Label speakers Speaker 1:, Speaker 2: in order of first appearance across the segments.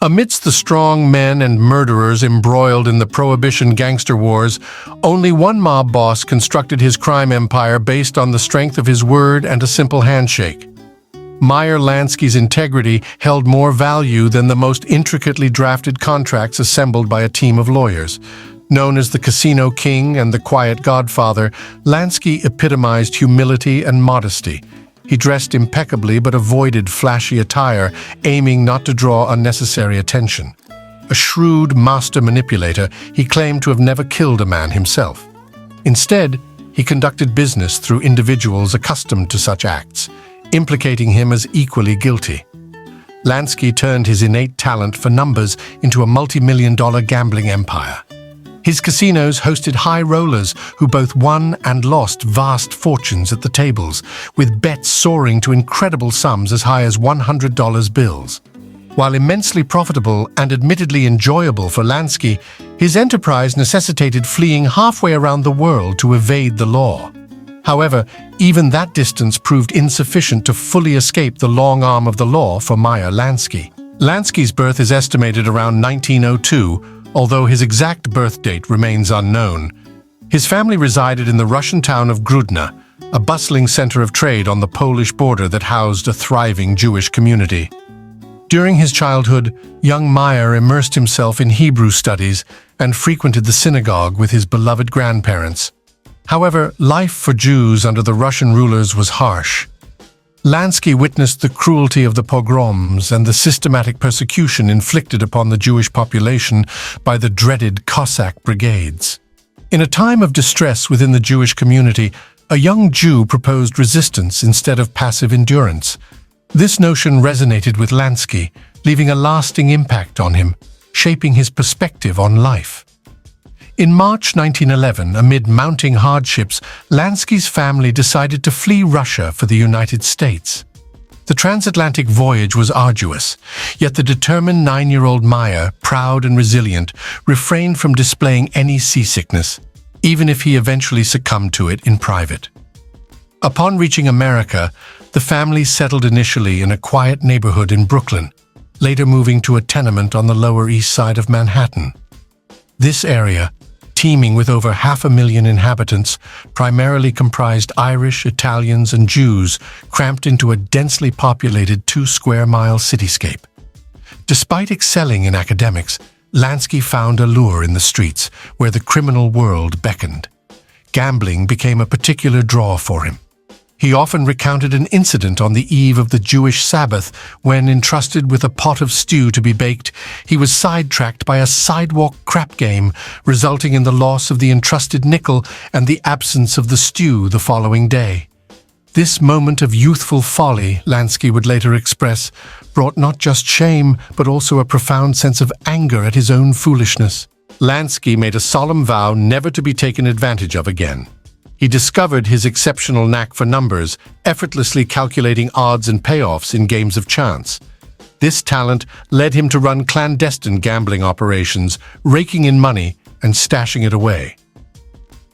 Speaker 1: Amidst the strong men and murderers embroiled in the Prohibition gangster wars, only one mob boss constructed his crime empire based on the strength of his word and a simple handshake. Meyer Lansky's integrity held more value than the most intricately drafted contracts assembled by a team of lawyers. Known as the Casino King and the Quiet Godfather, Lansky epitomized humility and modesty. He dressed impeccably but avoided flashy attire, aiming not to draw unnecessary attention. A shrewd master manipulator, he claimed to have never killed a man himself. Instead, he conducted business through individuals accustomed to such acts, implicating him as equally guilty. Lansky turned his innate talent for numbers into a multi-million-dollar gambling empire. His casinos hosted high rollers who both won and lost vast fortunes at the tables, with bets soaring to incredible sums as high as $100 bills. While immensely profitable and admittedly enjoyable for Lansky, his enterprise necessitated fleeing halfway around the world to evade the law. However, even that distance proved insufficient to fully escape the long arm of the law for Meyer Lansky. Lansky's birth is estimated around 1902, although his exact birth date remains unknown. His family resided in the Russian town of Grudna, a bustling center of trade on the Polish border that housed a thriving Jewish community. During his childhood, young Meyer immersed himself in Hebrew studies and frequented the synagogue with his beloved grandparents. However, life for Jews under the Russian rulers was harsh. Lansky witnessed the cruelty of the pogroms and the systematic persecution inflicted upon the Jewish population by the dreaded Cossack brigades. In a time of distress within the Jewish community, a young Jew proposed resistance instead of passive endurance. This notion resonated with Lansky, leaving a lasting impact on him, shaping his perspective on life. In March 1911, amid mounting hardships, Lansky's family decided to flee Russia for the United States. The transatlantic voyage was arduous, yet the determined 9-year-old Meyer, proud and resilient, refrained from displaying any seasickness, even if he eventually succumbed to it in private. Upon reaching America, the family settled initially in a quiet neighborhood in Brooklyn, later moving to a tenement on the Lower East Side of Manhattan. This area, teeming with over 500,000 inhabitants, primarily comprised Irish, Italians, and Jews, cramped into a densely populated 2-square-mile cityscape. Despite excelling in academics, Lansky found a lure in the streets, where the criminal world beckoned. Gambling became a particular draw for him. He often recounted an incident on the eve of the Jewish Sabbath when, entrusted with a pot of stew to be baked, he was sidetracked by a sidewalk crap game, resulting in the loss of the entrusted nickel and the absence of the stew the following day. This moment of youthful folly, Lansky would later express, brought not just shame, but also a profound sense of anger at his own foolishness. Lansky made a solemn vow never to be taken advantage of again. He discovered his exceptional knack for numbers, effortlessly calculating odds and payoffs in games of chance. This talent led him to run clandestine gambling operations, raking in money and stashing it away.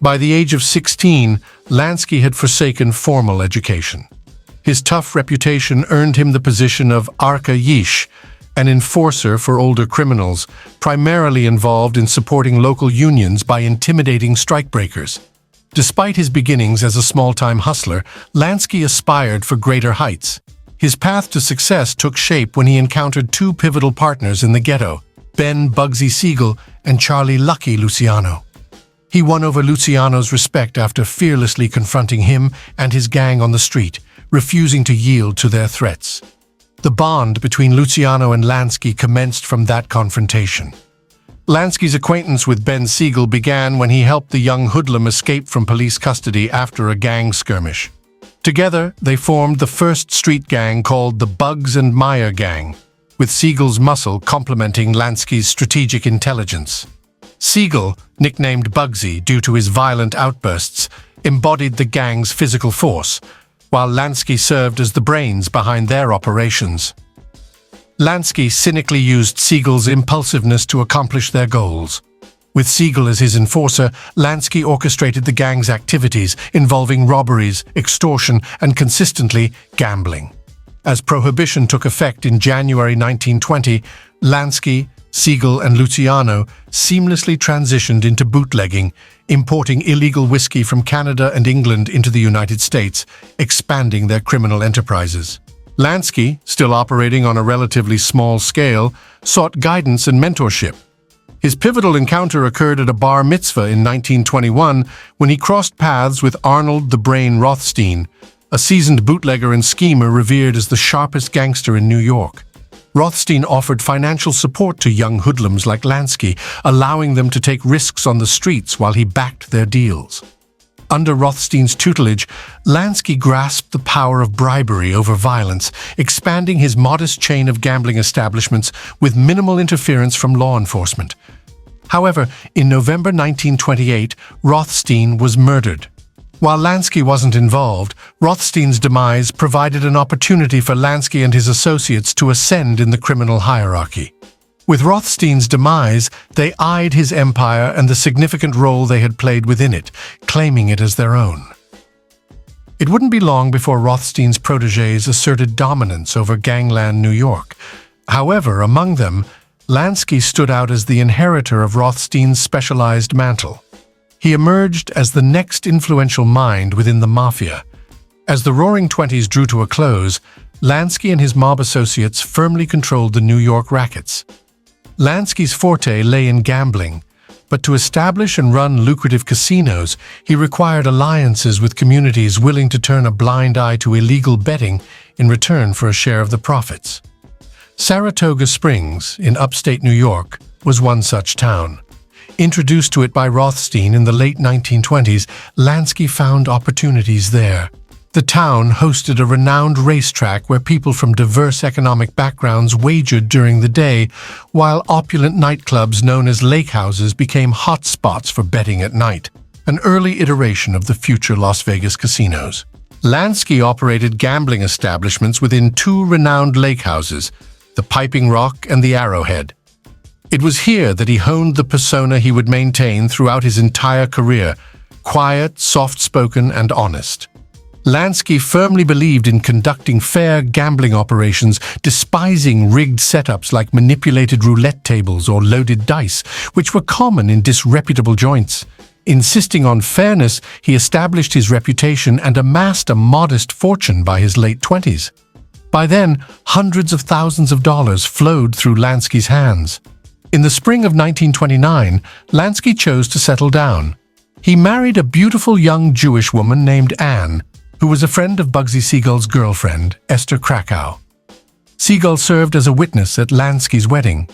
Speaker 1: By the age of 16, Lansky had forsaken formal education. His tough reputation earned him the position of arka-yish, an enforcer for older criminals, primarily involved in supporting local unions by intimidating strikebreakers. Despite his beginnings as a small-time hustler, Lansky aspired for greater heights. His path to success took shape when he encountered two pivotal partners in the ghetto, Ben Bugsy Siegel and Charlie Lucky Luciano. He won over Luciano's respect after fearlessly confronting him and his gang on the street, refusing to yield to their threats. The bond between Luciano and Lansky commenced from that confrontation. Lansky's acquaintance with Ben Siegel began when he helped the young hoodlum escape from police custody after a gang skirmish. Together, they formed the first street gang called the Bugs and Meyer Gang, with Siegel's muscle complementing Lansky's strategic intelligence. Siegel, nicknamed Bugsy due to his violent outbursts, embodied the gang's physical force, while Lansky served as the brains behind their operations. Lansky cynically used Siegel's impulsiveness to accomplish their goals. With Siegel as his enforcer, Lansky orchestrated the gang's activities, involving robberies, extortion, and consistently, gambling. As Prohibition took effect in January 1920, Lansky, Siegel, and Luciano seamlessly transitioned into bootlegging, importing illegal whiskey from Canada and England into the United States, expanding their criminal enterprises. Lansky, still operating on a relatively small scale, sought guidance and mentorship. His pivotal encounter occurred at a bar mitzvah in 1921 when he crossed paths with Arnold the Brain Rothstein, a seasoned bootlegger and schemer revered as the sharpest gangster in New York. Rothstein offered financial support to young hoodlums like Lansky, allowing them to take risks on the streets while he backed their deals. Under Rothstein's tutelage, Lansky grasped the power of bribery over violence, expanding his modest chain of gambling establishments with minimal interference from law enforcement. However, in November 1928, Rothstein was murdered. While Lansky wasn't involved, Rothstein's demise provided an opportunity for Lansky and his associates to ascend in the criminal hierarchy. With Rothstein's demise, they eyed his empire and the significant role they had played within it, claiming it as their own. It wouldn't be long before Rothstein's protégés asserted dominance over Gangland New York. However, among them, Lansky stood out as the inheritor of Rothstein's specialized mantle. He emerged as the next influential mind within the Mafia. As the Roaring Twenties drew to a close, Lansky and his mob associates firmly controlled the New York rackets. Lansky's forte lay in gambling, but to establish and run lucrative casinos, he required alliances with communities willing to turn a blind eye to illegal betting in return for a share of the profits. Saratoga Springs, in upstate New York, was one such town. Introduced to it by Rothstein in the late 1920s, Lansky found opportunities there. The town hosted a renowned racetrack where people from diverse economic backgrounds wagered during the day, while opulent nightclubs known as lake houses became hot spots for betting at night, an early iteration of the future Las Vegas casinos. Lansky operated gambling establishments within two renowned lake houses, the Piping Rock and the Arrowhead. It was here that he honed the persona he would maintain throughout his entire career, quiet, soft-spoken, and honest. Lansky firmly believed in conducting fair gambling operations, despising rigged setups like manipulated roulette tables or loaded dice, which were common in disreputable joints. Insisting on fairness, he established his reputation and amassed a modest fortune by his late 20s. By then, hundreds of thousands of dollars flowed through Lansky's hands. In the spring of 1929, Lansky chose to settle down. He married a beautiful young Jewish woman named Anne, who was a friend of Bugsy Siegel's girlfriend, Esther Krakow. Siegel served as a witness at Lansky's wedding.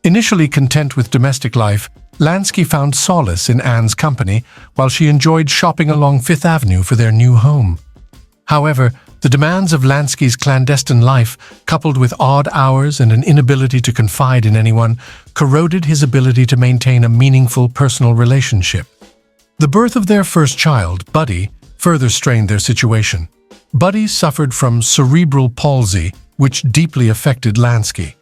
Speaker 1: Initially content with domestic life, Lansky found solace in Anne's company while she enjoyed shopping along Fifth Avenue for their new home. However, the demands of Lansky's clandestine life, coupled with odd hours and an inability to confide in anyone, corroded his ability to maintain a meaningful personal relationship. The birth of their first child, Buddy, further strained their situation. Buddy suffered from cerebral palsy, which deeply affected Lansky.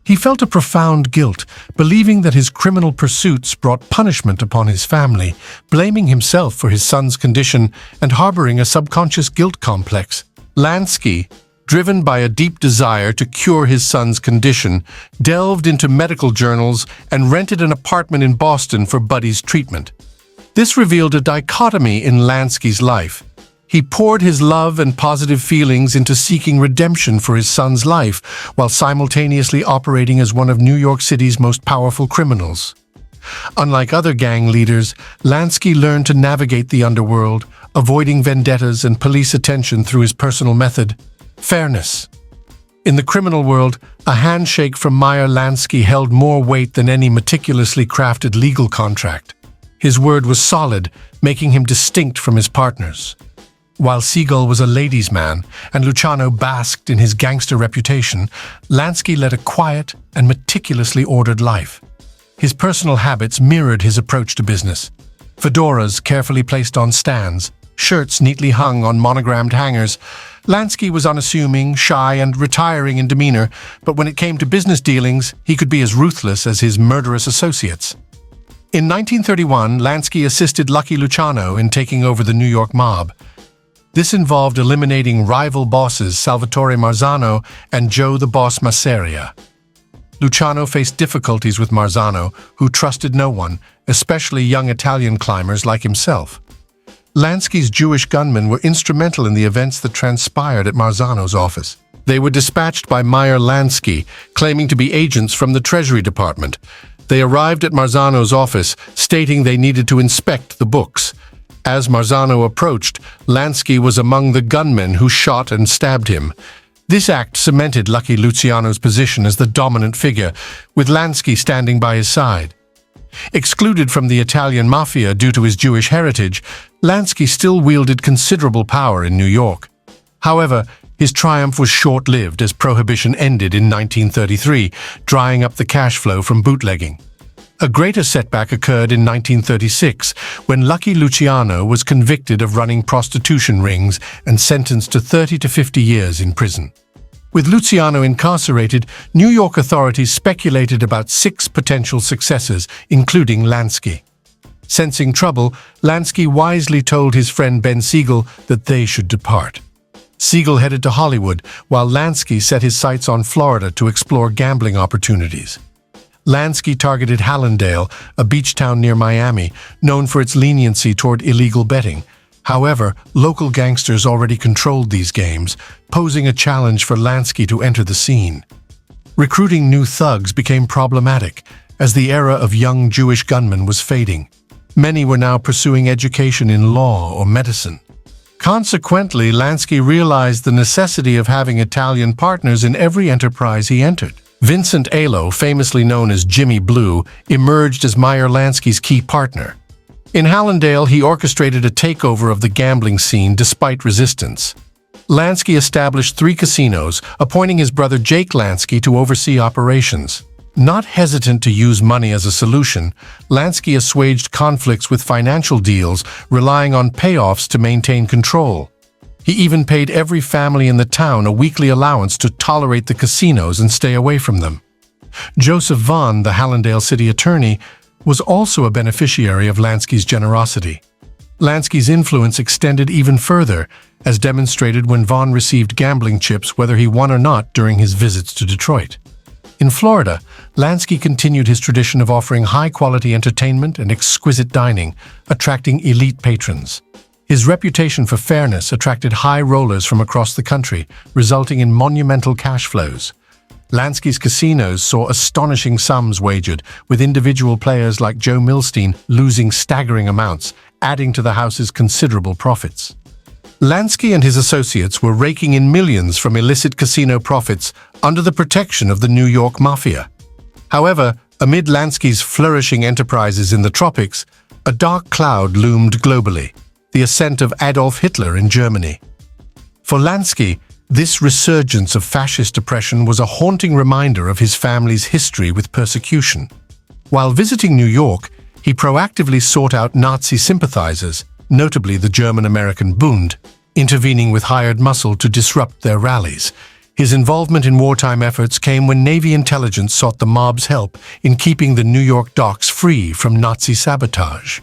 Speaker 1: He felt a profound guilt, believing that his criminal pursuits brought punishment upon his family, blaming himself for his son's condition and harboring a subconscious guilt complex. Lansky, driven by a deep desire to cure his son's condition, delved into medical journals and rented an apartment in Boston for Buddy's treatment. This revealed a dichotomy in Lansky's life. He poured his love and positive feelings into seeking redemption for his son's life, while simultaneously operating as one of New York City's most powerful criminals. Unlike other gang leaders, Lansky learned to navigate the underworld, avoiding vendettas and police attention through his personal method: fairness. In the criminal world, a handshake from Meyer Lansky held more weight than any meticulously crafted legal contract. His word was solid, making him distinct from his partners. While Siegel was a ladies' man and Luciano basked in his gangster reputation, Lansky led a quiet and meticulously ordered life. His personal habits mirrored his approach to business. Fedoras carefully placed on stands, shirts neatly hung on monogrammed hangers. Lansky was unassuming, shy, and retiring in demeanor, but when it came to business dealings, he could be as ruthless as his murderous associates. In 1931, Lansky assisted Lucky Luciano in taking over the New York mob. This involved eliminating rival bosses Salvatore Marzano and Joe the Boss Masseria. Luciano faced difficulties with Marzano, who trusted no one, especially young Italian climbers like himself. Lansky's Jewish gunmen were instrumental in the events that transpired at Marzano's office. They were dispatched by Meyer Lansky, claiming to be agents from the Treasury Department. They arrived at Marzano's office, stating they needed to inspect the books. As Marzano approached, Lansky was among the gunmen who shot and stabbed him. This act cemented Lucky Luciano's position as the dominant figure, with Lansky standing by his side. Excluded from the Italian Mafia due to his Jewish heritage, Lansky still wielded considerable power in New York. However, his triumph was short-lived as Prohibition ended in 1933, drying up the cash flow from bootlegging. A greater setback occurred in 1936, when Lucky Luciano was convicted of running prostitution rings and sentenced to 30 to 50 years in prison. With Luciano incarcerated, New York authorities speculated about 6 potential successors, including Lansky. Sensing trouble, Lansky wisely told his friend Ben Siegel that they should depart. Siegel headed to Hollywood, while Lansky set his sights on Florida to explore gambling opportunities. Lansky targeted Hallandale, a beach town near Miami, known for its leniency toward illegal betting. However, local gangsters already controlled these games, posing a challenge for Lansky to enter the scene. Recruiting new thugs became problematic, as the era of young Jewish gunmen was fading. Many were now pursuing education in law or medicine. Consequently, Lansky realized the necessity of having Italian partners in every enterprise he entered. Vincent Alo, famously known as Jimmy Blue, emerged as Meyer Lansky's key partner. In Hallandale, he orchestrated a takeover of the gambling scene despite resistance. Lansky established 3 casinos, appointing his brother Jake Lansky to oversee operations. Not hesitant to use money as a solution, Lansky assuaged conflicts with financial deals, relying on payoffs to maintain control. He even paid every family in the town a weekly allowance to tolerate the casinos and stay away from them. Joseph Vaughn, the Hallandale city attorney, was also a beneficiary of Lansky's generosity. Lansky's influence extended even further, as demonstrated when Vaughn received gambling chips whether he won or not during his visits to Detroit. In Florida, Lansky continued his tradition of offering high-quality entertainment and exquisite dining, attracting elite patrons. His reputation for fairness attracted high rollers from across the country, resulting in monumental cash flows. Lansky's casinos saw astonishing sums wagered, with individual players like Joe Milstein losing staggering amounts, adding to the house's considerable profits. Lansky and his associates were raking in millions from illicit casino profits under the protection of the New York Mafia. However, amid Lansky's flourishing enterprises in the tropics, a dark cloud loomed globally: the ascent of Adolf Hitler in Germany. For Lansky, this resurgence of fascist oppression was a haunting reminder of his family's history with persecution. While visiting New York, he proactively sought out Nazi sympathizers, notably the German-American Bund, intervening with hired muscle to disrupt their rallies. His involvement in wartime efforts came when Navy intelligence sought the mob's help in keeping the New York docks free from Nazi sabotage.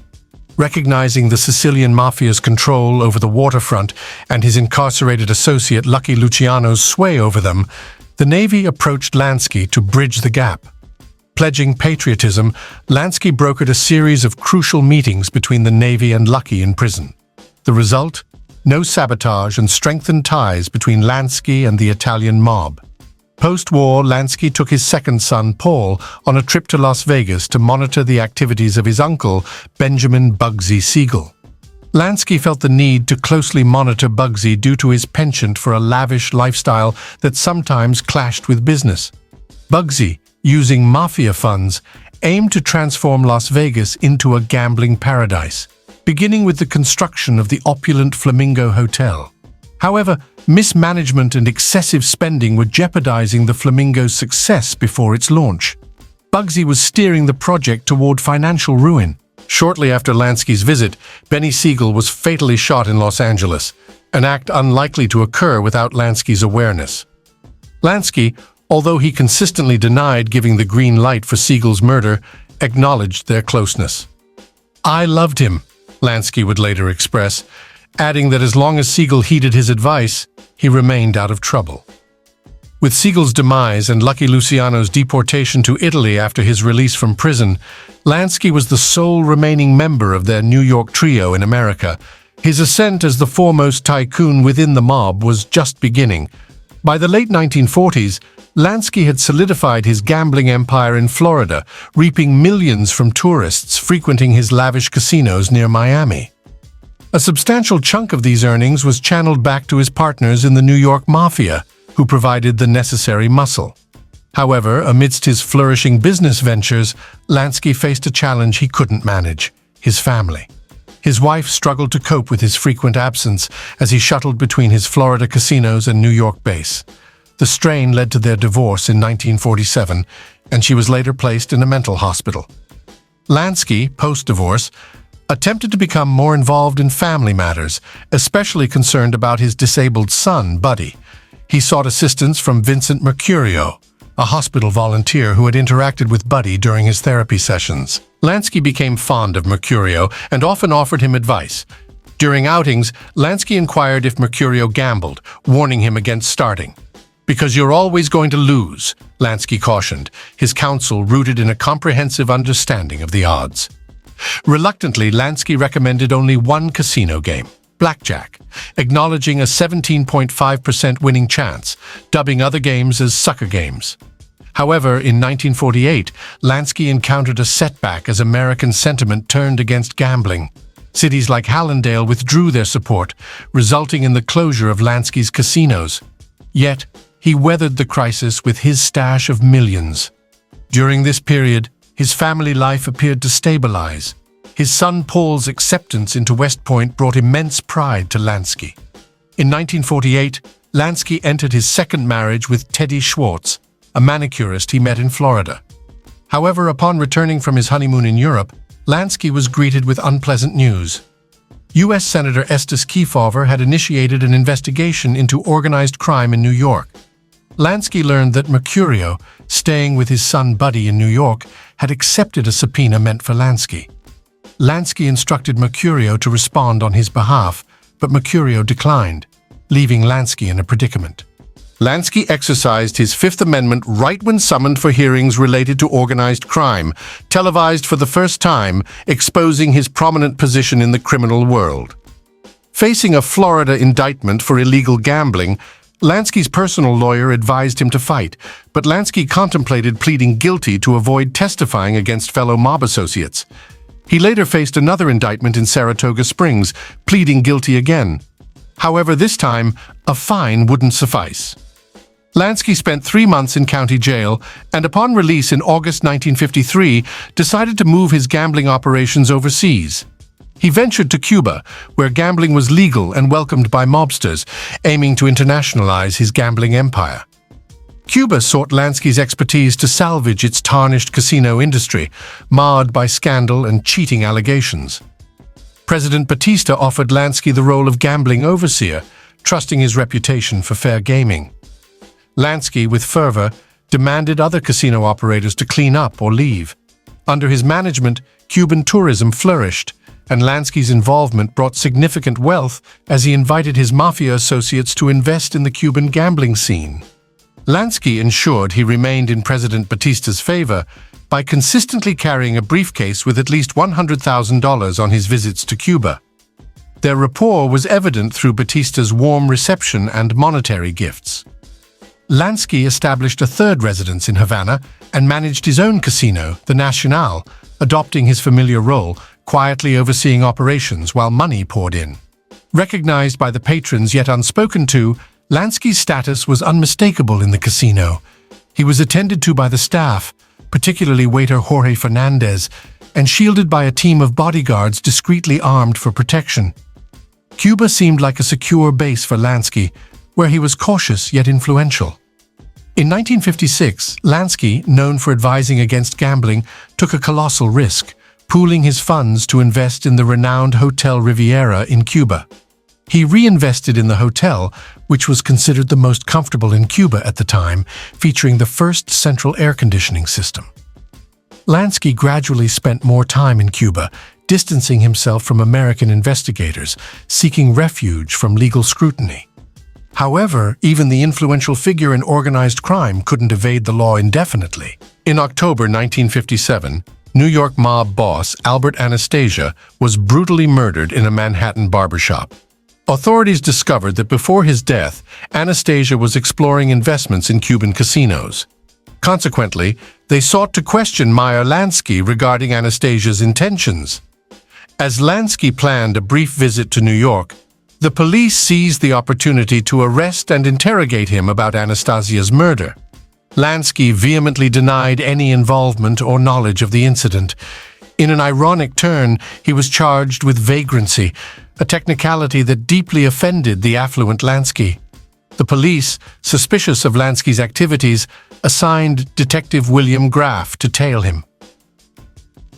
Speaker 1: Recognizing the Sicilian Mafia's control over the waterfront and his incarcerated associate Lucky Luciano's sway over them, the Navy approached Lansky to bridge the gap. Pledging patriotism, Lansky brokered a series of crucial meetings between the Navy and Lucky in prison. The result? No sabotage and strengthened ties between Lansky and the Italian mob. Post-war, Lansky took his second son, Paul, on a trip to Las Vegas to monitor the activities of his uncle, Benjamin Bugsy Siegel. Lansky felt the need to closely monitor Bugsy due to his penchant for a lavish lifestyle that sometimes clashed with business. Bugsy, using Mafia funds, aimed to transform Las Vegas into a gambling paradise, beginning with the construction of the opulent Flamingo Hotel. However, mismanagement and excessive spending were jeopardizing the Flamingo's success before its launch. Bugsy was steering the project toward financial ruin. Shortly after Lansky's visit, Benny Siegel was fatally shot in Los Angeles, an act unlikely to occur without Lansky's awareness. Lansky, although he consistently denied giving the green light for Siegel's murder, acknowledged their closeness. "I loved him," Lansky would later express, adding that as long as Siegel heeded his advice, he remained out of trouble. With Siegel's demise and Lucky Luciano's deportation to Italy after his release from prison, Lansky was the sole remaining member of their New York trio in America. His ascent as the foremost tycoon within the mob was just beginning. By the late 1940s, Lansky had solidified his gambling empire in Florida, reaping millions from tourists frequenting his lavish casinos near Miami. A substantial chunk of these earnings was channeled back to his partners in the New York Mafia, who provided the necessary muscle. However, amidst his flourishing business ventures, Lansky faced a challenge he couldn't manage: his family. His wife struggled to cope with his frequent absence as he shuttled between his Florida casinos and New York base. The strain led to their divorce in 1947, and she was later placed in a mental hospital. Lansky, post-divorce, attempted to become more involved in family matters, especially concerned about his disabled son, Buddy. He sought assistance from Vincent Mercurio, a hospital volunteer who had interacted with Buddy during his therapy sessions. Lansky became fond of Mercurio and often offered him advice. During outings, Lansky inquired if Mercurio gambled, warning him against starting. "Because you're always going to lose," Lansky cautioned, his counsel rooted in a comprehensive understanding of the odds. Reluctantly, Lansky recommended only one casino game: blackjack, acknowledging a 17.5% winning chance, dubbing other games as sucker games. However, in 1948, Lansky encountered a setback as American sentiment turned against gambling. Cities like Hallandale withdrew their support, resulting in the closure of Lansky's casinos. Yet, he weathered the crisis with his stash of millions. During this period, his family life appeared to stabilize. His son Paul's acceptance into West Point brought immense pride to Lansky. In 1948, Lansky entered his second marriage with Teddy Schwartz, a manicurist he met in Florida. However, upon returning from his honeymoon in Europe, Lansky was greeted with unpleasant news. U.S. Senator Estes Kefauver had initiated an investigation into organized crime in New York. Lansky learned that Mercurio, staying with his son Buddy in New York, had accepted a subpoena meant for Lansky. Lansky instructed Mercurio to respond on his behalf, but Mercurio declined, leaving Lansky in a predicament. Lansky exercised his Fifth Amendment right when summoned for hearings related to organized crime, televised for the first time, exposing his prominent position in the criminal world. Facing a Florida indictment for illegal gambling, Lansky's personal lawyer advised him to fight, but Lansky contemplated pleading guilty to avoid testifying against fellow mob associates. He later faced another indictment in Saratoga Springs, pleading guilty again. However, this time, a fine wouldn't suffice. Lansky spent 3 months in county jail and, upon release in August 1953, decided to move his gambling operations overseas. He ventured to Cuba, where gambling was legal and welcomed by mobsters, aiming to internationalize his gambling empire. Cuba sought Lansky's expertise to salvage its tarnished casino industry, marred by scandal and cheating allegations. President Batista offered Lansky the role of gambling overseer, trusting his reputation for fair gaming. Lansky, with fervor, demanded other casino operators to clean up or leave. Under his management, Cuban tourism flourished, and Lansky's involvement brought significant wealth as he invited his Mafia associates to invest in the Cuban gambling scene. Lansky ensured he remained in President Batista's favor by consistently carrying a briefcase with at least $100,000 on his visits to Cuba. Their rapport was evident through Batista's warm reception and monetary gifts. Lansky established a third residence in Havana and managed his own casino, the Nacional, adopting his familiar role, quietly overseeing operations while money poured in. Recognized by the patrons yet unspoken to, Lansky's status was unmistakable in the casino. He was attended to by the staff, particularly waiter Jorge Fernandez, and shielded by a team of bodyguards discreetly armed for protection. Cuba seemed like a secure base for Lansky, where he was cautious yet influential. In 1956, Lansky, known for advising against gambling, took a colossal risk, pooling his funds to invest in the renowned Hotel Riviera in Cuba. He reinvested in the hotel, which was considered the most comfortable in Cuba at the time, featuring the first central air conditioning system. Lansky gradually spent more time in Cuba, distancing himself from American investigators, seeking refuge from legal scrutiny. However, even the influential figure in organized crime couldn't evade the law indefinitely. In October 1957, New York mob boss Albert Anastasia was brutally murdered in a Manhattan barbershop. Authorities discovered that before his death, Anastasia was exploring investments in Cuban casinos. Consequently, they sought to question Meyer Lansky regarding Anastasia's intentions. As Lansky planned a brief visit to New York, the police seized the opportunity to arrest and interrogate him about Anastasia's murder. Lansky vehemently denied any involvement or knowledge of the incident. In an ironic turn, he was charged with vagrancy, a technicality that deeply offended the affluent Lansky. The police, suspicious of Lansky's activities, assigned Detective William Graff to tail him.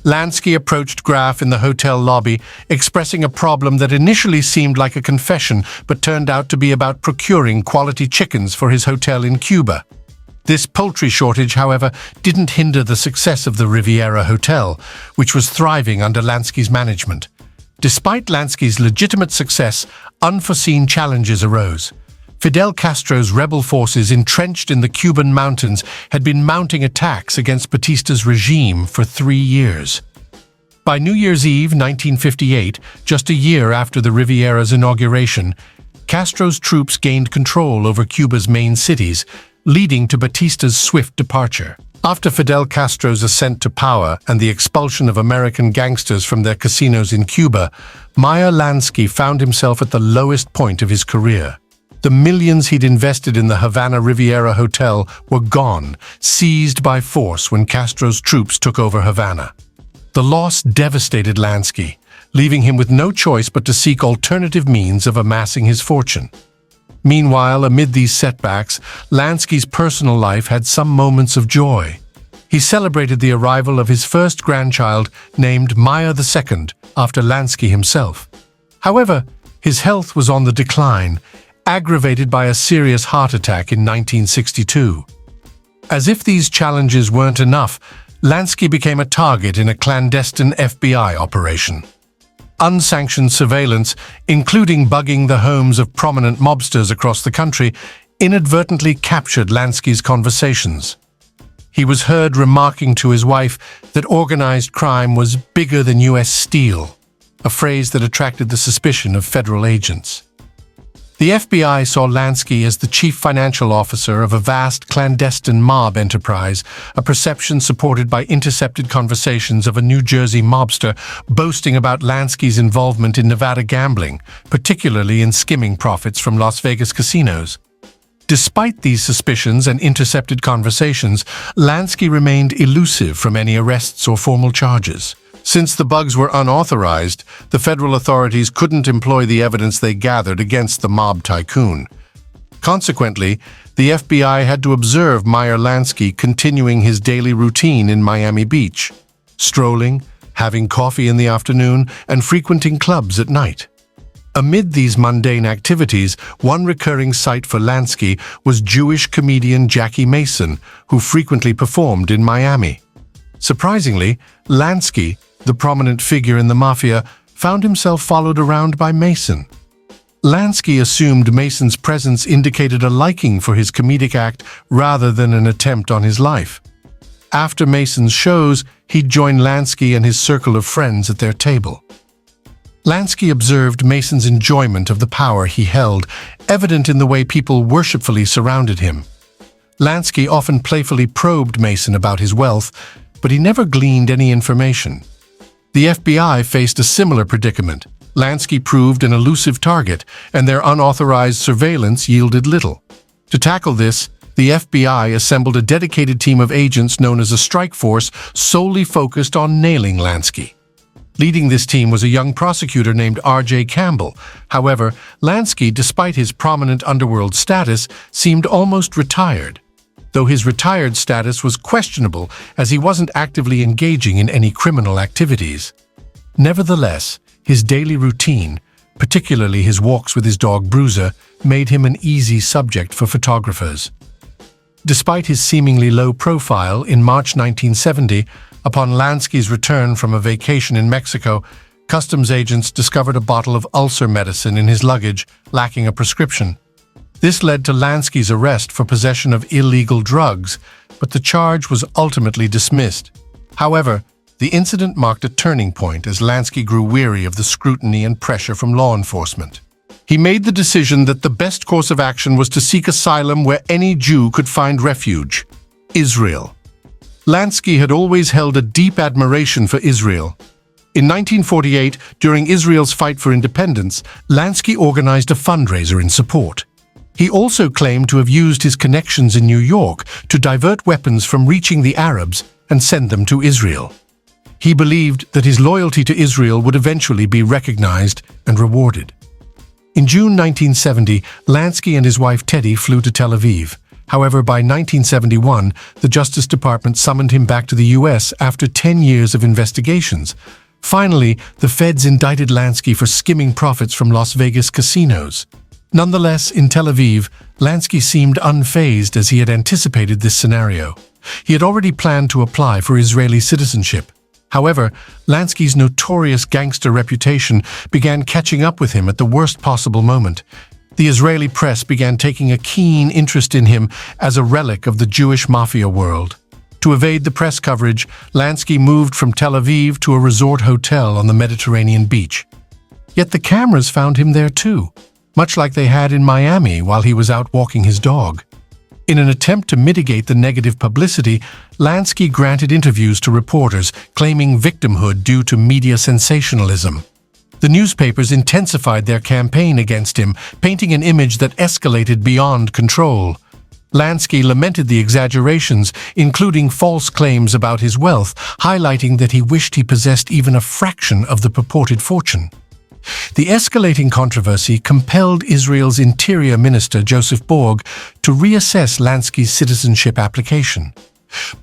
Speaker 1: Lansky approached Graff in the hotel lobby, expressing a problem that initially seemed like a confession but turned out to be about procuring quality chickens for his hotel in Cuba. This poultry shortage, however, didn't hinder the success of the Riviera Hotel, which was thriving under Lansky's management. Despite Lansky's legitimate success, unforeseen challenges arose. Fidel Castro's rebel forces entrenched in the Cuban mountains had been mounting attacks against Batista's regime for 3 years. By New Year's Eve 1958, just a year after the Riviera's inauguration, Castro's troops gained control over Cuba's main cities, leading to Batista's swift departure. After Fidel Castro's ascent to power and the expulsion of American gangsters from their casinos in Cuba, Meyer Lansky found himself at the lowest point of his career. The millions he'd invested in the Havana Riviera Hotel were gone, seized by force when Castro's troops took over Havana. The loss devastated Lansky, leaving him with no choice but to seek alternative means of amassing his fortune. Meanwhile, amid these setbacks, Lansky's personal life had some moments of joy. He celebrated the arrival of his first grandchild, named Meyer II, after Lansky himself. However, his health was on the decline, aggravated by a serious heart attack in 1962. As if these challenges weren't enough, Lansky became a target in a clandestine FBI operation. Unsanctioned surveillance, including bugging the homes of prominent mobsters across the country, inadvertently captured Lansky's conversations. He was heard remarking to his wife that organized crime was bigger than U.S. Steel, a phrase that attracted the suspicion of federal agents. The FBI saw Lansky as the chief financial officer of a vast clandestine mob enterprise, a perception supported by intercepted conversations of a New Jersey mobster boasting about Lansky's involvement in Nevada gambling, particularly in skimming profits from Las Vegas casinos. Despite these suspicions and intercepted conversations, Lansky remained elusive from any arrests or formal charges. Since the bugs were unauthorized, the federal authorities couldn't employ the evidence they gathered against the mob tycoon. Consequently, the FBI had to observe Meyer Lansky continuing his daily routine in Miami Beach, strolling, having coffee in the afternoon, and frequenting clubs at night. Amid these mundane activities, one recurring sight for Lansky was Jewish comedian Jackie Mason, who frequently performed in Miami. Surprisingly, Lansky, the prominent figure in the Mafia, found himself followed around by Mason. Lansky assumed Mason's presence indicated a liking for his comedic act rather than an attempt on his life. After Mason's shows, he'd join Lansky and his circle of friends at their table. Lansky observed Mason's enjoyment of the power he held, evident in the way people worshipfully surrounded him. Lansky often playfully probed Mason about his wealth, but he never gleaned any information. The FBI faced a similar predicament. Lansky proved an elusive target, and their unauthorized surveillance yielded little. To tackle this, the FBI assembled a dedicated team of agents known as a strike force solely focused on nailing Lansky. Leading this team was a young prosecutor named R.J. Campbell. However, Lansky, despite his prominent underworld status, seemed almost retired, though his retired status was questionable as he wasn't actively engaging in any criminal activities. Nevertheless, his daily routine, particularly his walks with his dog Bruiser, made him an easy subject for photographers. Despite his seemingly low profile, in March 1970, Upon Lansky's return from a vacation in Mexico, customs agents discovered a bottle of ulcer medicine in his luggage, lacking a prescription. This led to Lansky's arrest for possession of illegal drugs, but the charge was ultimately dismissed. However, the incident marked a turning point as Lansky grew weary of the scrutiny and pressure from law enforcement. He made the decision that the best course of action was to seek asylum where any Jew could find refuge: Israel. Lansky had always held a deep admiration for Israel. In 1948, during Israel's fight for independence, Lansky organized a fundraiser in support. He also claimed to have used his connections in New York to divert weapons from reaching the Arabs and send them to Israel. He believed that his loyalty to Israel would eventually be recognized and rewarded. In June 1970, Lansky and his wife Teddy flew to Tel Aviv. However, by 1971, the Justice Department summoned him back to the U.S. after 10 years of investigations. Finally, the feds indicted Lansky for skimming profits from Las Vegas casinos. Nonetheless, in Tel Aviv, Lansky seemed unfazed as he had anticipated this scenario. He had already planned to apply for Israeli citizenship. However, Lansky's notorious gangster reputation began catching up with him at the worst possible moment. The Israeli press began taking a keen interest in him as a relic of the Jewish Mafia world. To evade the press coverage, Lansky moved from Tel Aviv to a resort hotel on the Mediterranean beach. Yet the cameras found him there too, much like they had in Miami while he was out walking his dog. In an attempt to mitigate the negative publicity, Lansky granted interviews to reporters, claiming victimhood due to media sensationalism. The newspapers intensified their campaign against him, painting an image that escalated beyond control. Lansky lamented the exaggerations, including false claims about his wealth, highlighting that he wished he possessed even a fraction of the purported fortune. The escalating controversy compelled Israel's Interior Minister Joseph Borg to reassess Lansky's citizenship application.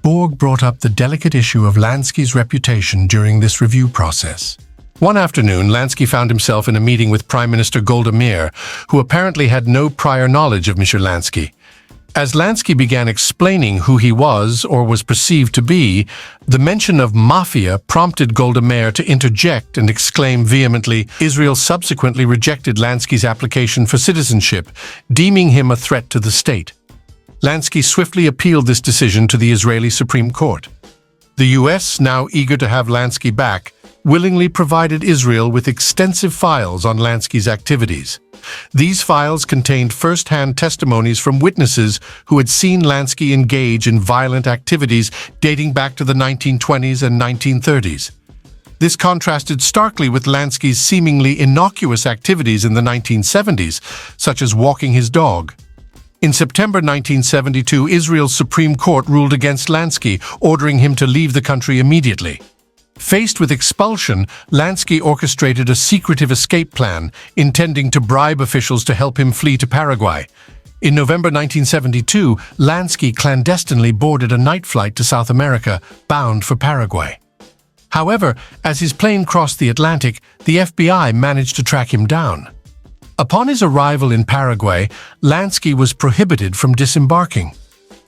Speaker 1: Borg brought up the delicate issue of Lansky's reputation during this review process. One afternoon, Lansky found himself in a meeting with Prime Minister Golda Meir, who apparently had no prior knowledge of Mr. Lansky. As Lansky began explaining who he was or was perceived to be, the mention of Mafia prompted Golda Meir to interject and exclaim vehemently. Israel subsequently rejected Lansky's application for citizenship, deeming him a threat to the state. Lansky swiftly appealed this decision to the Israeli Supreme Court. The U.S., now eager to have Lansky back, willingly provided Israel with extensive files on Lansky's activities. These files contained first-hand testimonies from witnesses who had seen Lansky engage in violent activities dating back to the 1920s and 1930s. This contrasted starkly with Lansky's seemingly innocuous activities in the 1970s, such as walking his dog. In September 1972, Israel's Supreme Court ruled against Lansky, ordering him to leave the country immediately. Faced with expulsion, Lansky orchestrated a secretive escape plan, intending to bribe officials to help him flee to Paraguay. In November 1972, Lansky clandestinely boarded a night flight to South America, bound for Paraguay. However, as his plane crossed the Atlantic, the FBI managed to track him down. Upon his arrival in Paraguay, Lansky was prohibited from disembarking.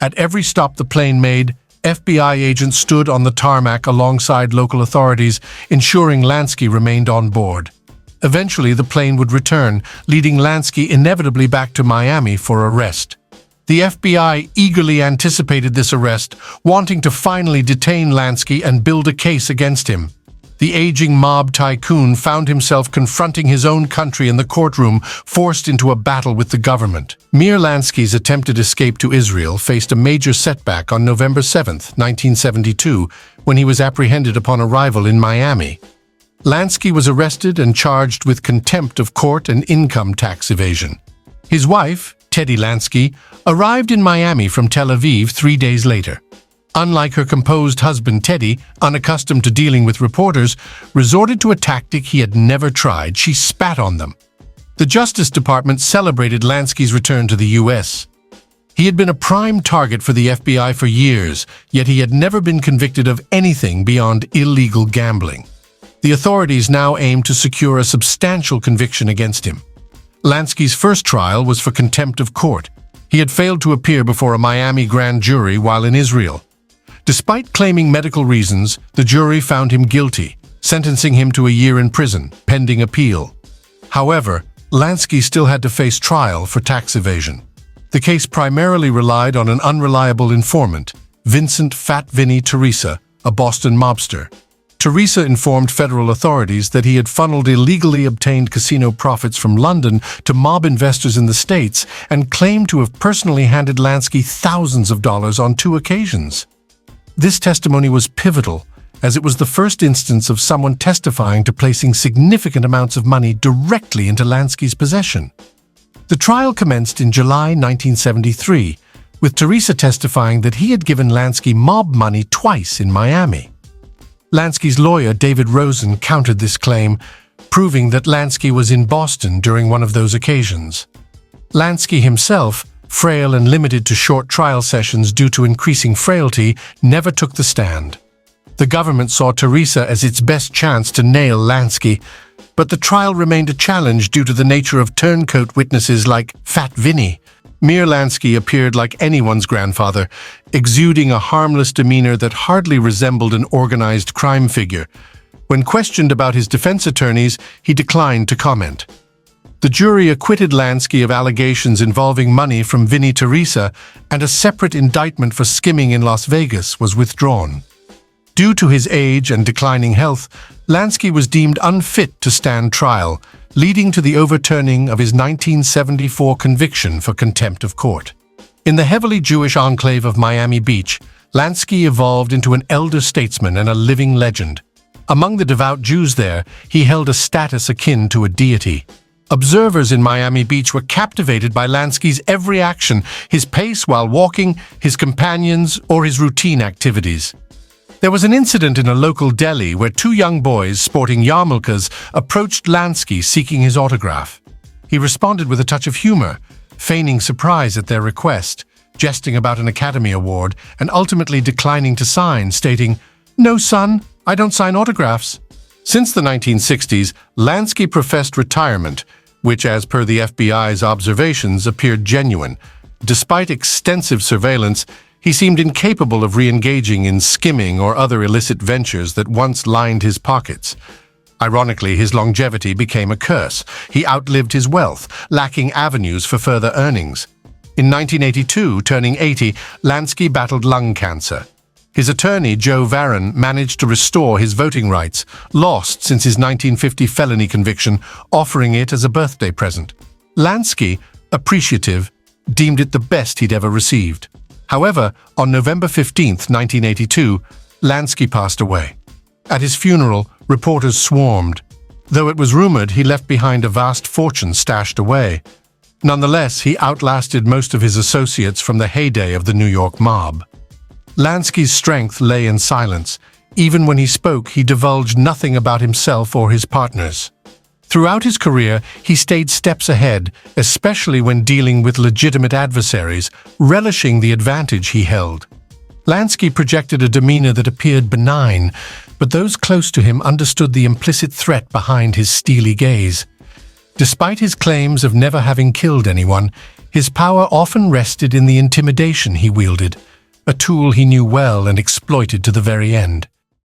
Speaker 1: At every stop the plane made, FBI agents stood on the tarmac alongside local authorities, ensuring Lansky remained on board. Eventually, the plane would return, leading Lansky inevitably back to Miami for arrest. The FBI eagerly anticipated this arrest, wanting to finally detain Lansky and build a case against him. The aging mob tycoon found himself confronting his own country in the courtroom, forced into a battle with the government. Meyer Lansky's attempted escape to Israel faced a major setback on November 7, 1972, when he was apprehended upon arrival in Miami. Lansky was arrested and charged with contempt of court and income tax evasion. His wife, Teddy Lansky, arrived in Miami from Tel Aviv 3 days later. Unlike her composed husband Teddy, unaccustomed to dealing with reporters, resorted to a tactic he had never tried. She spat on them. The Justice Department celebrated Lansky's return to the U.S. He had been a prime target for the FBI for years, yet he had never been convicted of anything beyond illegal gambling. The authorities now aimed to secure a substantial conviction against him. Lansky's first trial was for contempt of court. He had failed to appear before a Miami grand jury while in Israel. Despite claiming medical reasons, the jury found him guilty, sentencing him to a year in prison, pending appeal. However, Lansky still had to face trial for tax evasion. The case primarily relied on an unreliable informant, Vincent "Fat Vinny" Teresa, a Boston mobster. Teresa informed federal authorities that he had funneled illegally obtained casino profits from London to mob investors in the States and claimed to have personally handed Lansky thousands of dollars on 2 occasions. This testimony was pivotal, as it was the first instance of someone testifying to placing significant amounts of money directly into Lansky's possession. The trial commenced in July 1973, with Teresa testifying that he had given Lansky mob money twice in Miami. Lansky's lawyer, David Rosen, countered this claim, proving that Lansky was in Boston during one of those occasions. Lansky himself, frail and limited to short trial sessions due to increasing frailty, never took the stand. The government saw Teresa as its best chance to nail Lansky, but the trial remained a challenge due to the nature of turncoat witnesses like Fat Vinny. Meyer Lansky appeared like anyone's grandfather, exuding a harmless demeanor that hardly resembled an organized crime figure. When questioned about his defense attorneys, he declined to comment. The jury acquitted Lansky of allegations involving money from Vinny Teresa, and a separate indictment for skimming in Las Vegas was withdrawn. Due to his age and declining health, Lansky was deemed unfit to stand trial, leading to the overturning of his 1974 conviction for contempt of court. In the heavily Jewish enclave of Miami Beach, Lansky evolved into an elder statesman and a living legend. Among the devout Jews there, he held a status akin to a deity. Observers in Miami Beach were captivated by Lansky's every action, his pace while walking, his companions, or his routine activities. There was an incident in a local deli where 2 young boys sporting yarmulkes approached Lansky seeking his autograph. He responded with a touch of humor, feigning surprise at their request, jesting about an Academy Award, and ultimately declining to sign, stating, "No, son, I don't sign autographs." Since the 1960s, Lansky professed retirement, which, as per the FBI's observations, appeared genuine. Despite extensive surveillance, he seemed incapable of re-engaging in skimming or other illicit ventures that once lined his pockets. Ironically, his longevity became a curse. He outlived his wealth, lacking avenues for further earnings. In 1982, turning 80, Lansky battled lung cancer. His attorney, Joe Varon, managed to restore his voting rights, lost since his 1950 felony conviction, offering it as a birthday present. Lansky, appreciative, deemed it the best he'd ever received. However, on November 15, 1982, Lansky passed away. At his funeral, reporters swarmed, though it was rumored he left behind a vast fortune stashed away. Nonetheless, he outlasted most of his associates from the heyday of the New York mob. Lansky's strength lay in silence. Even when he spoke, he divulged nothing about himself or his partners. Throughout his career, he stayed steps ahead, especially when dealing with legitimate adversaries, relishing the advantage he held. Lansky projected a demeanor that appeared benign, but those close to him understood the implicit threat behind his steely gaze. Despite his claims of never having killed anyone, his power often rested in the intimidation he wielded, a tool he knew well and exploited to the very end.